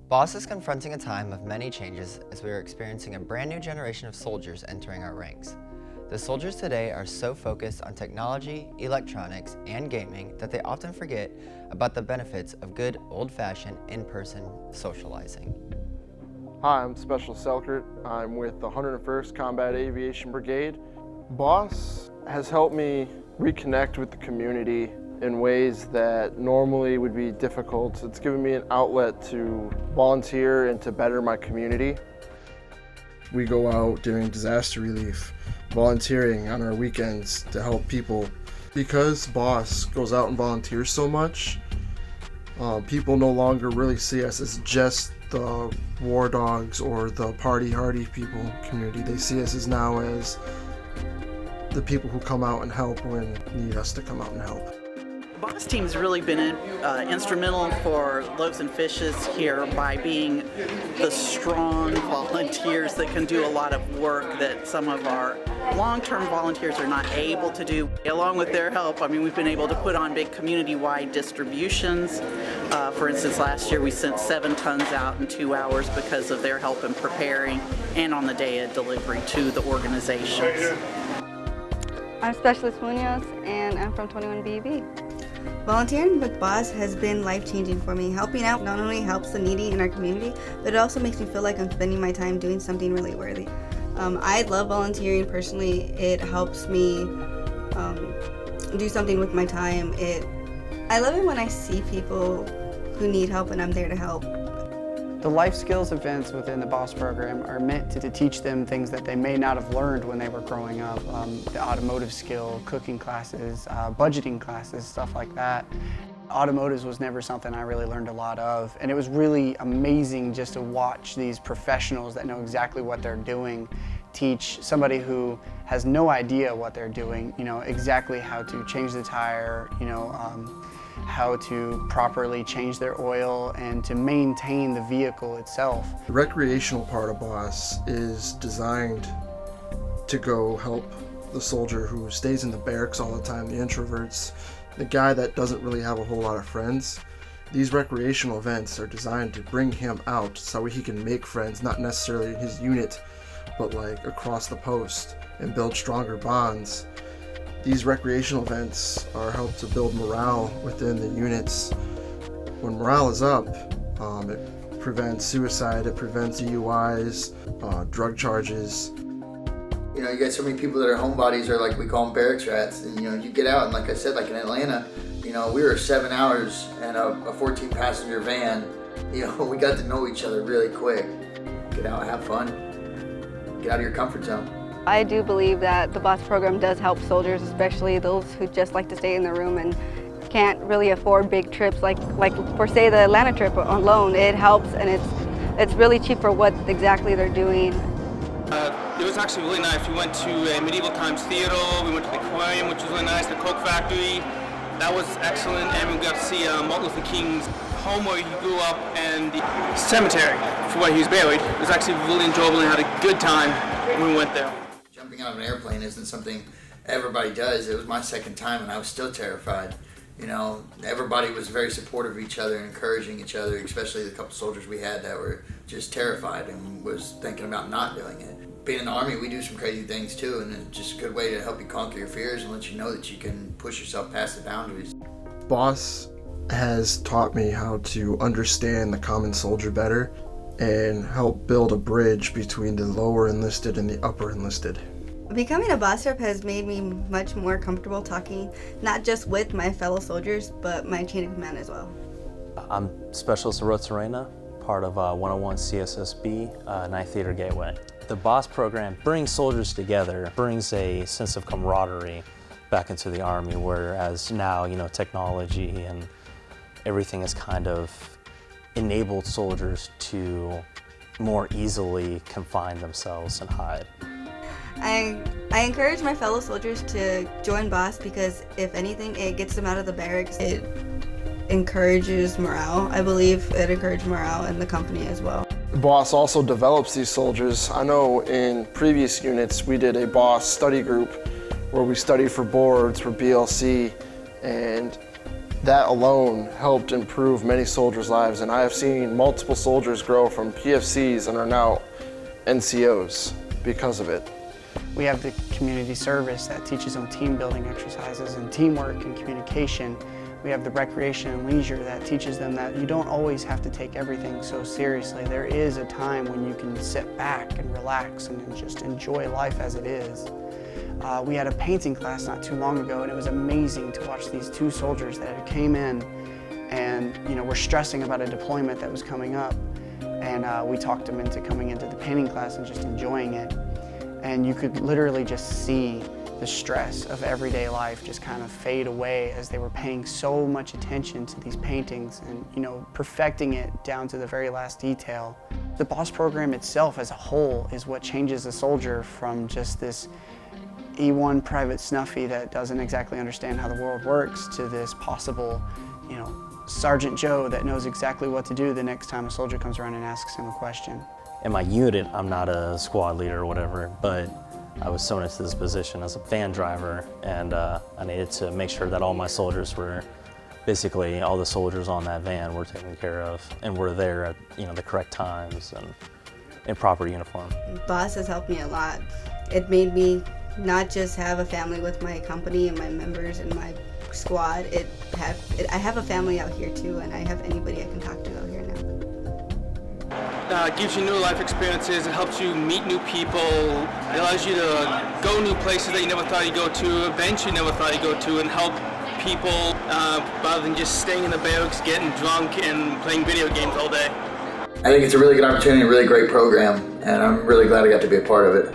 Boss is confronting a time of many changes as we are experiencing a brand new generation of soldiers entering our ranks. The soldiers today are so focused on technology, electronics, and gaming that they often forget about the benefits of good old-fashioned in-person socializing. Hi, I'm Special Selkert. I'm with the 101st Combat Aviation Brigade. Boss has helped me reconnect with the community in ways that normally would be difficult. It's given me an outlet to volunteer and to better my community. We go out doing disaster relief, volunteering on our weekends to help people. Because Boss goes out and volunteers so much, people no longer really see us as just the war dogs or the party hardy people community. They see us as now as the people who come out and help when need us to come out and help. The Boss team's really been instrumental for Loaves and Fishes here by being the strong volunteers that can do a lot of work that some of our long-term volunteers are not able to do. Along with their help, I mean, we've been able to put on big community-wide distributions. For instance, last year we sent 7 tons out in 2 hours because of their help in preparing and on the day of delivery to the organizations. I'm Specialist Munoz, and I'm from 21BB. Volunteering with Boss has been life-changing for me. Helping out not only helps the needy in our community, but it also makes me feel like I'm spending my time doing something really worthy. I love volunteering personally. It helps me do something with my time. I love it when I see people who need help and I'm there to help. The life skills events within the Boss program are meant to teach them things that they may not have learned when they were growing up. The automotive skill, cooking classes, budgeting classes, stuff like that. Automotives was never something I really learned a lot of, and it was really amazing just to watch these professionals that know exactly what they're doing teach somebody who has no idea what they're doing, exactly how to change the tire, how to properly change their oil and to maintain the vehicle itself. The recreational part of Boss is designed to go help the soldier who stays in the barracks all the time, the introverts, the guy that doesn't really have a whole lot of friends. These recreational events are designed to bring him out so he can make friends, not necessarily in his unit, but like across the post, and build stronger bonds. These recreational events are helped to build morale within the units. When morale is up, it prevents suicide, it prevents DUIs, drug charges. You got so many people that are homebodies, or like we call them barracks rats, and you get out, and like I said, like in Atlanta, we were 7 hours in a 14 passenger van. We got to know each other really quick. Get out, have fun, get out of your comfort zone. I do believe that the Boss program does help soldiers, especially those who just like to stay in their room and can't really afford big trips like for say the Atlanta trip alone. It helps, and it's really cheap for what exactly they're doing. It was actually really nice. We went to a medieval times theater, we went to the aquarium, which was really nice, the Coke factory. That was excellent, and we got to see Martin Luther King's home where he grew up, and the cemetery for where he was buried. It was actually really enjoyable, and had a good time when we went there. Jumping out of an airplane isn't something everybody does. It was my second time, and I was still terrified. Everybody was very supportive of each other and encouraging each other, especially the couple soldiers we had that were just terrified and was thinking about not doing it. Being in the Army, we do some crazy things too, and it's just a good way to help you conquer your fears and let you know that you can push yourself past the boundaries. Boss has taught me how to understand the common soldier better and help build a bridge between the lower enlisted and the upper enlisted. Becoming a Boss rep has made me much more comfortable talking, not just with my fellow soldiers, but my chain of command as well. I'm Specialist Serena, part of 101 CSSB, 9th Theater Gateway. The Boss program brings soldiers together, brings a sense of camaraderie back into the Army, whereas now, technology and everything has kind of enabled soldiers to more easily confine themselves and hide. I encourage my fellow soldiers to join Boss because if anything, it gets them out of the barracks. It encourages morale. I believe it encourages morale in the company as well. Boss also develops these soldiers. I know in previous units we did a Boss study group where we studied for boards, for BLC, and That alone helped improve many soldiers' lives, and I have seen multiple soldiers grow from PFCs and are now NCOs because of it. We have the community service that teaches them team building exercises and teamwork and communication. We have the recreation and leisure that teaches them that you don't always have to take everything so seriously. There is a time when you can sit back and relax and just enjoy life as it is. We had a painting class not too long ago, and it was amazing to watch these two soldiers that came in and were stressing about a deployment that was coming up. And we talked them into coming into the painting class and just enjoying it. And you could literally just see the stress of everyday life just kind of fade away as they were paying so much attention to these paintings and perfecting it down to the very last detail. The BOSS program itself as a whole is what changes a soldier from just this E1 private snuffy that doesn't exactly understand how the world works to this possible, Sergeant Joe that knows exactly what to do the next time a soldier comes around and asks him a question. In my unit, I'm not a squad leader or whatever, but I was thrown into this position as a van driver, and I needed to make sure that all my soldiers were, basically all the soldiers on that van were taken care of and were there at the correct times and in proper uniform. BOSS has helped me a lot. It made me not just have a family with my company and my members and my squad. I have a family out here too, and I have anybody I can talk to out here now. It gives you new life experiences, it helps you meet new people, it allows you to go new places that you never thought you'd go to, events you never thought you'd go to, and help people rather than just staying in the barracks, getting drunk, and playing video games all day. I think it's a really good opportunity, a really great program, and I'm really glad I got to be a part of it.